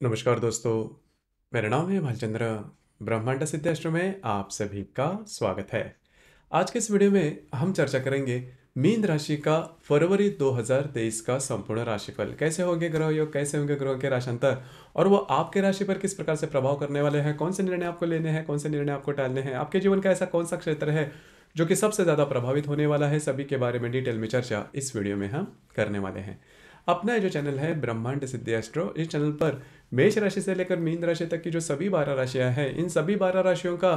नमस्कार दोस्तों, मेरा नाम है भालचंद्र। ब्रह्मांड सिद्धाश्रम में आप सभी का स्वागत है। आज के इस वीडियो में हम चर्चा करेंगे मीन राशि का फरवरी 2023 का संपूर्ण राशिफल। कैसे होंगे ग्रह योग, कैसे होंगे ग्रहों के राशांतर और वो आपके राशि पर किस प्रकार से प्रभाव करने वाले हैं, कौन से निर्णय आपको लेने हैं, कौन से निर्णय आपको टालने हैं, आपके जीवन का ऐसा कौन सा क्षेत्र है जो कि सबसे ज़्यादा प्रभावित होने वाला है, सभी के बारे में डिटेल में चर्चा इस वीडियो में हम करने वाले हैं। अपना जो चैनल है ब्रह्मांड सिद्धि एस्ट्रो, इस चैनल पर मेष राशि से लेकर मीन राशि तक की जो सभी 12 राशियां हैं, इन सभी 12 राशियों का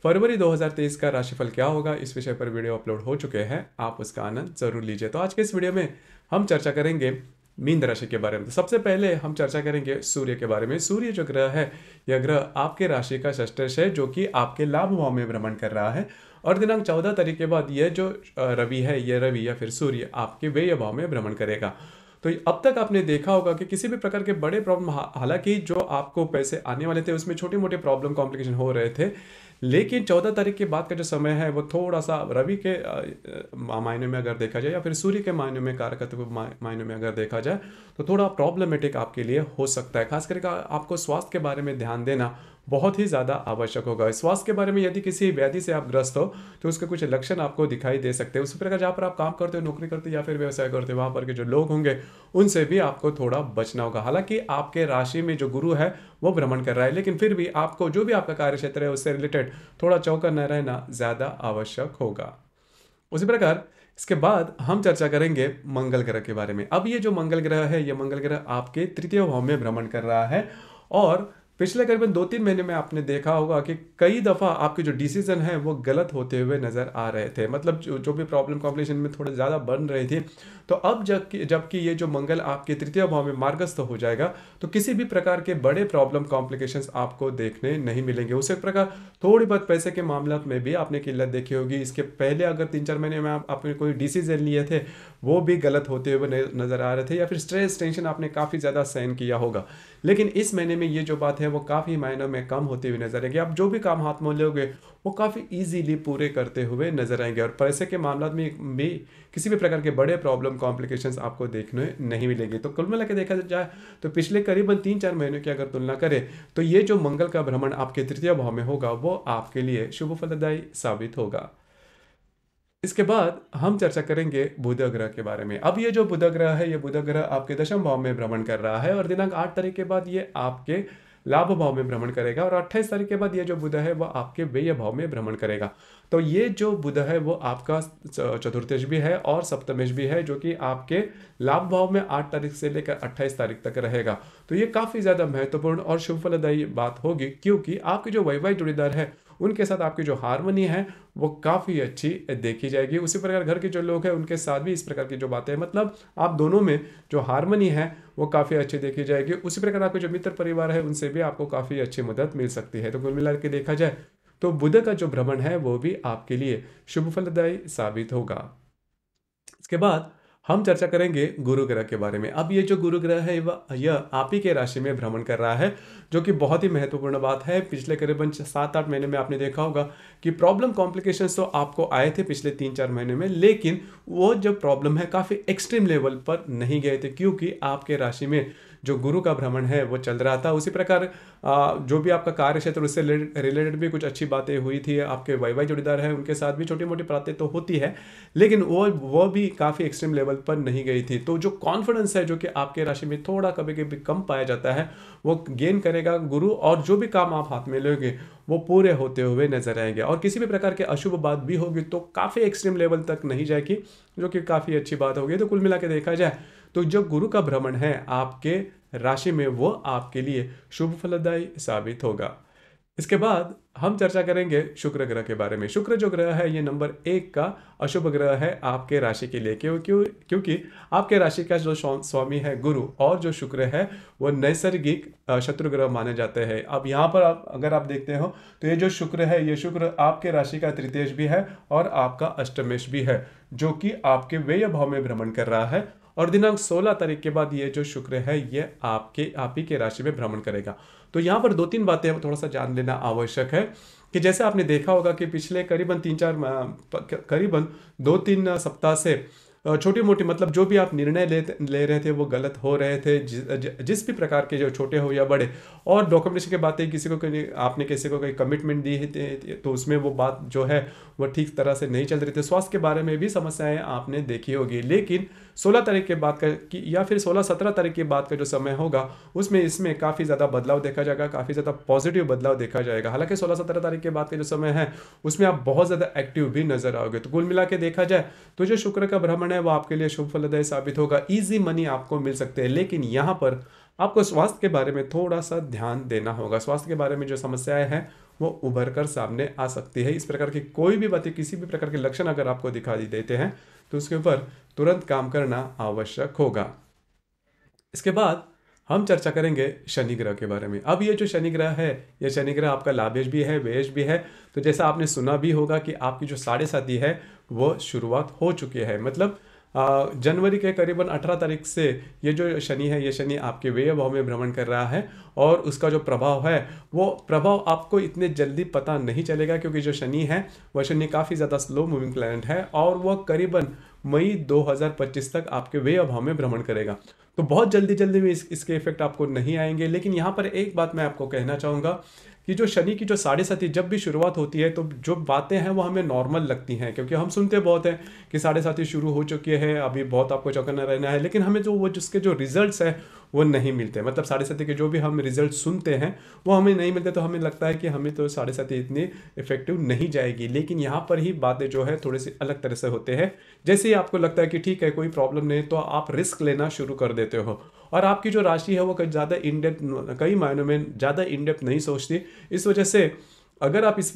फरवरी 2023 का राशिफल क्या होगा, इस विषय पर वीडियो अपलोड हो चुके हैं। आप उसका आनंद जरूर लीजिए। तो आज के इस वीडियो में हम चर्चा करेंगे मीन राशि के बारे में। तो सबसे पहले हम चर्चा करेंगे सूर्य के बारे में। सूर्य जो ग्रह है, यह ग्रह आपके राशि का षष्ठेश है, जो कि आपके लाभ भाव में भ्रमण कर रहा है। और दिनांक 14 तारीख के बाद यह जो रवि है, यह रवि या फिर सूर्य आपके व्यय भाव में भ्रमण करेगा। तो अब तक आपने देखा होगा कि किसी भी प्रकार के बड़े प्रॉब्लम, हालांकि जो आपको पैसे आने वाले थे उसमें छोटे मोटे प्रॉब्लम कॉम्प्लिकेशन हो रहे थे, लेकिन 14 तारीख के बाद का जो समय है वो थोड़ा सा रवि के मायने में अगर देखा जाए या फिर सूर्य के मायने में, कारकत्व मायने में अगर देखा जाए तो थोड़ा प्रॉब्लमेटिक आपके लिए हो सकता है। खास करके आपको स्वास्थ्य के बारे में ध्यान देना बहुत ही ज़्यादा आवश्यक होगा। स्वास्थ्य के बारे में यदि किसी व्याधि से आप ग्रस्त हो तो उसके कुछ लक्षण आपको दिखाई दे सकते हैं। उसी प्रकार जहाँ पर आप काम करते हो, नौकरी करते हो या फिर व्यवसाय करते हो, वहाँ पर के जो लोग होंगे उनसे भी आपको थोड़ा बचना होगा। हालांकि आपके राशि में जो गुरु है वो भ्रमण कर रहा है, लेकिन फिर भी आपको जो भी आपका कार्य क्षेत्र है उससे रिलेटेड थोड़ा चौकन्ना रहना ज़्यादा आवश्यक होगा। उसी प्रकार इसके बाद हम चर्चा करेंगे मंगल ग्रह के बारे में। अब ये जो मंगल ग्रह है, ये मंगल ग्रह आपके तृतीय भाव में भ्रमण कर रहा है और पिछले करीबन 2-3 महीने में आपने देखा होगा कि कई दफ़ा आपके जो डिसीजन है वो गलत होते हुए नज़र आ रहे थे। मतलब जो भी प्रॉब्लम कॉम्प्लिकेशन में थोड़ा ज़्यादा बन रही थी, तो अब जबकि ये जो मंगल आपके तृतीय भाव में मार्गस्थ हो जाएगा तो किसी भी प्रकार के बड़े प्रॉब्लम कॉम्प्लिकेशंस आपको देखने नहीं मिलेंगे। उसी प्रकार थोड़ी बहुत पैसे के मामला में भी आपने किल्लत देखी होगी। इसके पहले अगर 3-4 महीने में आपने कोई डिसीजन लिए थे वो भी गलत होते हुए नज़र आ रहे थे, या फिर स्ट्रेस टेंशन आपने काफ़ी ज़्यादा सहन किया होगा। लेकिन इस महीने में ये जो बात है वो काफ़ी मायनों में कम होती हुई नजर आएगी। आप जो भी काम हाथ में लोगे वो काफ़ी इजीली पूरे करते हुए नजर आएंगे और पैसे के मामला में भी किसी भी प्रकार के बड़े प्रॉब्लम कॉम्प्लिकेशंस आपको देखने नहीं मिलेंगे। तो कुल मिला के देखा जाए तो पिछले करीबन 3-4 महीनों की अगर तुलना करें तो ये जो मंगल का भ्रमण आपके तृतीय भाव में होगा वो आपके लिए शुभ फलदायी साबित होगा। इसके बाद हम चर्चा करेंगे बुध ग्रह के बारे में। अब ये जो बुध ग्रह है, ये बुध ग्रह आपके दशम भाव में भ्रमण कर रहा है और दिनांक 8 तारीख के बाद ये आपके लाभ भाव में भ्रमण करेगा और 28 तारीख के बाद ये जो बुध है वो आपके व्यय भाव में भ्रमण करेगा। तो ये जो बुध है वो आपका चतुर्थेश भी है और सप्तमेश भी है, जो कि आपके लाभ भाव में 8 तारीख से लेकर 28 तारीख तक रहेगा। तो ये काफ़ी ज़्यादा महत्वपूर्ण और शुभ फलदायी बात होगी, क्योंकि आपके जो वैवाहिक जोड़ीदार है उनके साथ आपकी जो हारमोनी है वो काफ़ी अच्छी देखी जाएगी। उसी प्रकार घर के जो लोग हैं उनके साथ भी इस प्रकार की जो बातें हैं, मतलब आप दोनों में जो हारमोनी है वो काफ़ी अच्छी देखी जाएगी। उसी प्रकार आपके जो मित्र परिवार है उनसे भी आपको काफ़ी अच्छी मदद मिल सकती है। तो कुल मिला के देखा जाए तो बुध का जो भ्रमण है वो भी आपके लिए शुभ फलदायी साबित होगा। इसके बाद हम चर्चा करेंगे गुरु ग्रह के बारे में। अब ये जो गुरु ग्रह है यह आप ही के राशि में भ्रमण कर रहा है, जो कि बहुत ही महत्वपूर्ण बात है। पिछले करीबन 7-8 महीने में आपने देखा होगा कि प्रॉब्लम कॉम्प्लिकेशंस तो आपको आए थे पिछले 3-4 महीने में, लेकिन वो जो प्रॉब्लम है काफ़ी एक्सट्रीम लेवल पर नहीं गए थे, क्योंकि आपके राशि में जो गुरु का भ्रमण है वो चल रहा था। उसी प्रकार जो भी आपका कार्य क्षेत्र उससे रिलेटेड भी कुछ अच्छी बातें हुई थी। आपके वैवाहिक जोड़ीदार है उनके साथ भी छोटी मोटी बातें तो होती है, लेकिन वो भी काफ़ी एक्सट्रीम लेवल पर नहीं गई थी। तो जो कॉन्फिडेंस है जो कि आपके राशि में थोड़ा कभी कभी कम पाया जाता है वो गेन करेगा गुरु, और जो भी काम आप हाथ में लोगे वो पूरे होते हुए नजर आएंगे। और किसी भी प्रकार के अशुभ बात भी होगी तो काफ़ी एक्सट्रीम लेवल तक नहीं जाएगी, जो कि काफ़ी अच्छी बात होगी। तो कुल मिला के देखा जाए तो जो गुरु का भ्रमण है आपके राशि में वो आपके लिए शुभ फलदायी साबित होगा। इसके बाद हम चर्चा करेंगे शुक्र ग्रह के बारे में। शुक्र जो ग्रह है ये नंबर 1 का अशुभ ग्रह है आपके राशि के लिए, क्योंकि आपके राशि का जो स्वामी है गुरु, और जो शुक्र है वो नैसर्गिक शत्रु ग्रह माने जाते हैं। अब यहाँ पर अगर आप देखते हो तो ये जो शुक्र है, ये शुक्र आपके राशि का तृतीयेश भी है और आपका अष्टमेश भी है, जो कि आपके व्यय भाव में भ्रमण कर रहा है। और दिनांक 16 तारीख के बाद ये जो शुक्र है ये आप ही के राशि में भ्रमण करेगा। तो यहाँ पर 2-3 बातें थोड़ा सा जान लेना आवश्यक है कि जैसे आपने देखा होगा कि पिछले करीबन 2-3 सप्ताह से छोटी मोटी मतलब जो भी आप निर्णय ले रहे थे वो गलत हो रहे थे, जिस भी प्रकार के, जो छोटे हो या बड़े। और डॉक्यूमेंटेशन की बातें, किसी को आपने किसी को कोई कमिटमेंट दी है तो उसमें वो बात जो है वो ठीक तरह से नहीं चल रही थी। स्वास्थ्य के बारे में भी समस्याएं आपने देखी होगी। लेकिन 16 तारीख के बाद का या फिर 16-17 तारीख के बाद का जो समय होगा उसमें इसमें काफ़ी ज़्यादा बदलाव देखा जाएगा, काफ़ी ज़्यादा पॉजिटिव बदलाव देखा जाएगा। हालांकि 16-17 तारीख के बाद का जो समय है उसमें आप बहुत ज़्यादा एक्टिव भी नजर आओगे। तो कुल मिला के देखा जाए तो जो शुक्र का भ्रमण है वो आपके लिए शुभ फलदायी साबित होगा। ईजी मनी आपको मिल सकते हैं, लेकिन यहाँ पर आपको स्वास्थ्य के बारे में थोड़ा सा ध्यान देना होगा। स्वास्थ्य के बारे में जो समस्याएं हैं वो उभर कर सामने आ सकती है। इस प्रकार की कोई भी बातें, किसी भी प्रकार के लक्षण अगर आपको दिखाई देते हैं तो उसके ऊपर तुरंत काम करना आवश्यक होगा। इसके बाद हम चर्चा करेंगे शनि ग्रह के बारे में। अब ये जो शनि ग्रह है, ये शनि ग्रह आपका लाभेश भी है, व्ययेश भी है। तो जैसा आपने सुना भी होगा कि आपकी जो 7.5 है वो शुरुआत हो चुकी है। मतलब जनवरी के करीबन 18 तारीख से ये जो शनि है, ये शनि आपके व्यय भाव में भ्रमण कर रहा है। और उसका जो प्रभाव है वो प्रभाव आपको इतने जल्दी पता नहीं चलेगा, क्योंकि जो शनि है वह शनि काफ़ी ज़्यादा स्लो मूविंग प्लैनेट है और वह करीबन मई 2025 तक आपके व्यय भाव में भ्रमण करेगा। तो बहुत जल्दी जल्दी में इसके इफेक्ट आपको नहीं आएंगे। लेकिन यहाँ पर एक बात मैं आपको कहना चाहूँगा कि जो शनि की जो 7.5 जब भी शुरुआत होती है तो जो बातें हैं वो हमें नॉर्मल लगती हैं, क्योंकि हम सुनते बहुत हैं कि 7.5 शुरू हो चुकी है, अभी बहुत आपको चौकन्ना रहना है। लेकिन हमें जो वो जिसके जो रिजल्ट्स है वो नहीं मिलते। मतलब 7.5 के जो भी हम रिजल्ट सुनते हैं वो हमें नहीं मिलते, तो हमें लगता है कि हमें तो 7.5 इतनी इफेक्टिव नहीं जाएगी। लेकिन यहाँ पर ही बातें जो है थोड़ी सी अलग तरह से होते हैं। जैसे ही आपको लगता है कि ठीक है कोई प्रॉब्लम नहीं, तो आप रिस्क लेना शुरू कर देते हो और आपकी जो राशि है वो ज़्यादा इन डेप्थ, कई मायनों में ज़्यादा इन डेप्थ नहीं सोचती। इस वजह से अगर आप इस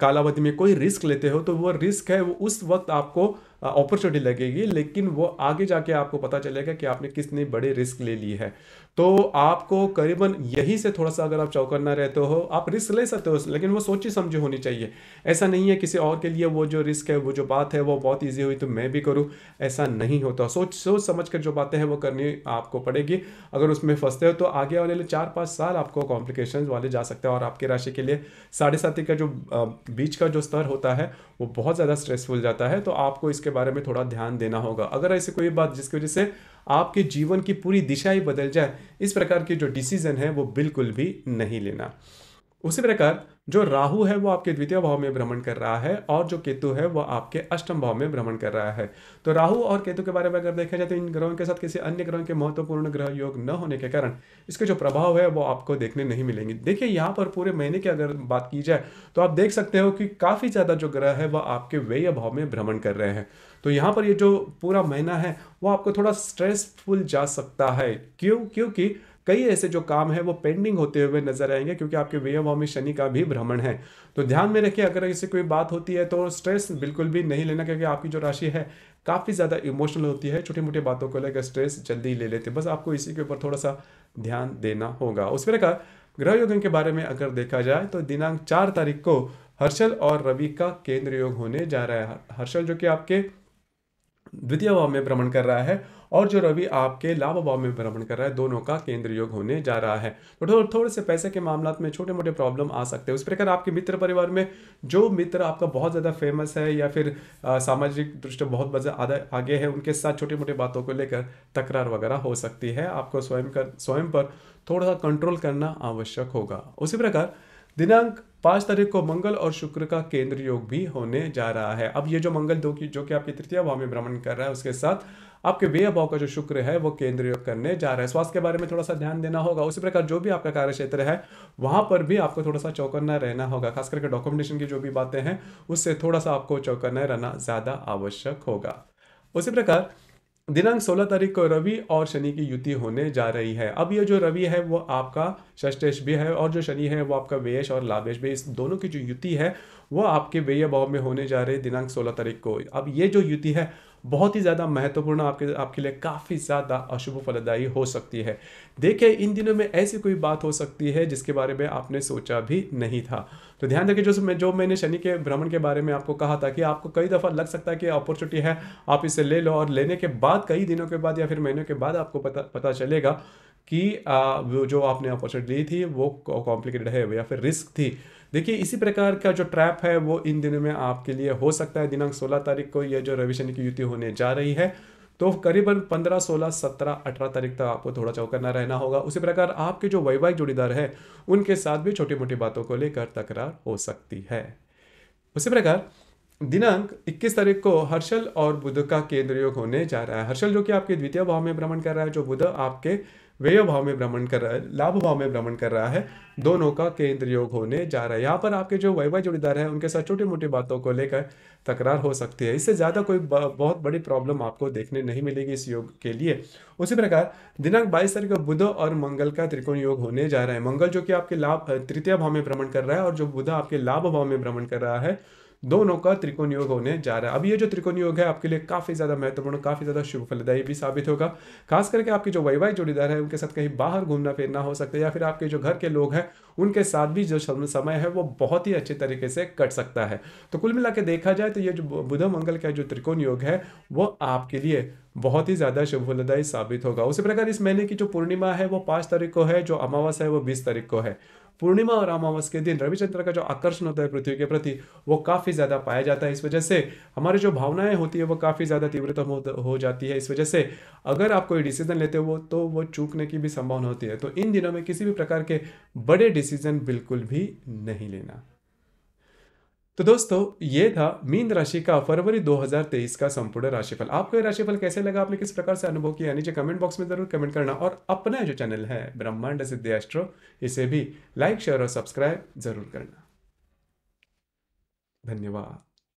कालावधि में कोई रिस्क लेते हो तो वो रिस्क है वो उस वक्त आपको अपॉर्चुनिटी लगेगी, लेकिन वो आगे जाके आपको पता चलेगा कि आपने कितनी बड़ी रिस्क ले ली है। तो आपको करीबन यहीं से थोड़ा सा, अगर आप चौकन्ना रहते हो, आप रिस्क ले सकते हो, लेकिन वो सोची समझी होनी चाहिए। ऐसा नहीं है किसी और के लिए वो जो रिस्क है, वो जो बात है वो बहुत ईजी हुई तो मैं भी करूँ, ऐसा नहीं होता। सोच समझ कर जो बातें हैं वो करनी आपको पड़ेगी। अगर उसमें फंसते हो तो आगे वाले 4-5 साल आपको कॉम्प्लिकेशन वाले जा सकते हैं। और आपकी राशि के लिए 7.5 का जो बीच का जो स्तर होता है वो बहुत ज़्यादा स्ट्रेसफुल जाता है। तो आपको इसके बारे में थोड़ा ध्यान देना होगा। अगर ऐसी कोई बात जिसकी वजह से आपके जीवन की पूरी दिशा ही बदल जाए, इस प्रकार के जो डिसीजन है वो बिल्कुल भी नहीं लेना। उसी प्रकार जो राहु है वो आपके द्वितीय भाव में भ्रमण कर रहा है और जो केतु है वो आपके अष्टम भाव में भ्रमण कर रहा है। तो राहु और केतु के बारे में अगर देखा जाए तो इन ग्रहों के साथ किसी अन्य ग्रहों के महत्वपूर्ण ग्रह योग न होने के कारण इसके जो प्रभाव है वो आपको देखने नहीं मिलेंगे। देखिए यहाँ पर पूरे महीने की अगर बात की जाए तो आप देख सकते हो कि काफ़ी ज़्यादा जो ग्रह है वह आपके व्यय भाव में भ्रमण कर रहे हैं। तो यहाँ पर ये जो पूरा महीना है वो आपको थोड़ा स्ट्रेसफुल जा सकता है। क्योंकि कई ऐसे जो काम है वो पेंडिंग होते हुए नजर आएंगे, क्योंकि आपके व्यय भाव में शनि का भी भ्रमण है। तो ध्यान में रखिए, अगर इससे कोई बात होती है तो स्ट्रेस बिल्कुल भी नहीं लेना, क्योंकि आपकी जो राशि है काफ़ी ज़्यादा इमोशनल होती है, छोटी मोटी बातों को लेकर स्ट्रेस जल्दी ले लेते हैं। बस आपको इसी के ऊपर थोड़ा सा ध्यान देना होगा। उस प्रकार ग्रह योगों के बारे में अगर देखा जाए तो दिनांक 4 तारीख को हर्षल और रवि का केंद्र योग होने जा रहा है। हर्षल जो कि आपके द्वितीय भाव में भ्रमण कर रहा है और जो रवि आपके लाभ भाव में भ्रमण कर रहा है, दोनों का केंद्र योग होने जा रहा है। तो थोड़े से पैसे के मामला में छोटे मोटे प्रॉब्लम आ सकते हैं। उस प्रकार आपके मित्र परिवार में जो मित्र आपका बहुत ज़्यादा फेमस है या फिर सामाजिक दृष्टि बहुत आगे है, उनके साथ छोटी मोटी बातों को लेकर तकरार वगैरह हो सकती है। आपको स्वयं पर थोड़ा सा कंट्रोल करना आवश्यक होगा। उसी प्रकार दिनांक 5 तारीख को मंगल और शुक्र का केंद्र योग भी होने जा रहा है। अब ये जो मंगल जो कि आपके तृतीय भाव में भ्रमण कर रहा है, उसके साथ आपके व्यय भाव का जो शुक्र है वो केंद्र योग करने जा रहा है। स्वास्थ्य के बारे में थोड़ा सा ध्यान देना होगा। उसी प्रकार जो भी आपका कार्य क्षेत्र है वहां पर भी आपको थोड़ा सा चौकन्ना रहना होगा। खास करके डॉक्यूमेंटेशन की जो भी बातें हैं उससे थोड़ा सा आपको चौकन्ना रहना ज्यादा आवश्यक होगा। उसी प्रकार दिनांक 16 तारीख को रवि और शनि की युति होने जा रही है। अब ये जो रवि है वो आपका षष्ठेश भी है और जो शनि है वो आपका व्ययेश और लाभेश भी। इस दोनों की जो युति है वो आपके व्यय भाव में होने जा रही है दिनांक 16 तारीख को। अब ये जो युति है बहुत ही ज़्यादा महत्वपूर्ण, आपके लिए काफ़ी ज़्यादा अशुभ फलदायी हो सकती है। देखिए इन दिनों में ऐसी कोई बात हो सकती है जिसके बारे में आपने सोचा भी नहीं था। तो ध्यान रखिए, जो मैंने शनि के भ्रमण के बारे में आपको कहा था कि आपको कई दफ़ा लग सकता है कि अपॉर्चुनिटी है, आप इसे ले लो और लेने के बाद कई दिनों के बाद या फिर महीनों के बाद आपको पता चलेगा कि वो जो आपने अपॉर्चुनिटी ली थी वो कॉम्प्लिकेटेड है या फिर रिस्क थी। देखिए इसी प्रकार का जो ट्रैप है वो इन दिनों में आपके लिए हो सकता है। दिनांक 16 तारीख को ये जो रवि शनि की युति होने जा रही है, तो करीबन 15, 16, 17, 18 तारीख तक आपको थोड़ा चौकन्ना रहना होगा। उसी प्रकार आपके जो वैवाहिक जोड़ीदार है उनके साथ भी छोटी मोटी बातों को लेकर तकरार हो सकती है। उसी प्रकार दिनांक 21 तारीख को हर्षल और बुध का केंद्र योग होने जा रहा है। हर्षल जो कि आपके द्वितीय भाव में भ्रमण कर रहा है, जो बुध आपके व्यय भाव में भ्रमण कर रहा है, लाभ भाव में भ्रमण कर रहा है, दोनों का केंद्र योग होने जा रहा है। यहाँ पर आपके जो वैवाहिक जोड़ीदार है उनके साथ छोटी मोटी बातों को लेकर तकरार हो सकती है। इससे ज़्यादा कोई बहुत बड़ी प्रॉब्लम आपको देखने नहीं मिलेगी इस योग के लिए। उसी प्रकार दिनांक 22 तारीख को बुध और मंगल का त्रिकोण योग होने जा रहा है। मंगल जो कि आपके लाभ तृतीय भाव में भ्रमण कर रहा है और जो बुध आपके लाभ भाव में भ्रमण कर रहा है, दोनों का त्रिकोण योग होने जा रहा है। अब ये जो त्रिकोण योग है आपके लिए काफी ज्यादा महत्वपूर्ण, काफी ज्यादा शुभ फलदायी भी साबित होगा। खास करके आपके जो वैवाहिक जोड़ीदार है उनके साथ कहीं बाहर घूमना फिरना हो सकता है, या फिर आपके जो घर के लोग हैं उनके साथ भी जो समय है वो बहुत ही अच्छे तरीके से कट सकता है। तो कुल मिला के देखा जाए तो ये जो बुध मंगल का जो त्रिकोण योग है वो आपके लिए बहुत ही ज्यादा शुभ फलदायी साबित होगा। उसी प्रकार इस महीने की जो पूर्णिमा है वो 5 तारीख को है, जो अमावस्या है वो 20 तारीख को है। पूर्णिमा और अमावस्या के दिन रविचंद्र का जो आकर्षण होता है पृथ्वी के प्रति वो काफी ज्यादा पाया जाता है। इस वजह से हमारी जो भावनाएं होती है वो काफी ज्यादा तीव्रतम हो जाती है। इस वजह से अगर आप कोई डिसीजन लेते हो तो वो चूकने की भी संभावना होती है। तो इन दिनों में किसी भी प्रकार के बड़े डिसीजन बिल्कुल भी नहीं लेना। तो दोस्तों ये था मीन राशि का फरवरी 2023 का संपूर्ण राशिफल। आपको ये राशिफल कैसे लगा, आपने किस प्रकार से अनुभव किया, नीचे कमेंट बॉक्स में जरूर कमेंट करना। और अपना जो चैनल है ब्रह्मांड सिद्धि एस्ट्रो, इसे भी लाइक शेयर और सब्सक्राइब जरूर करना। धन्यवाद।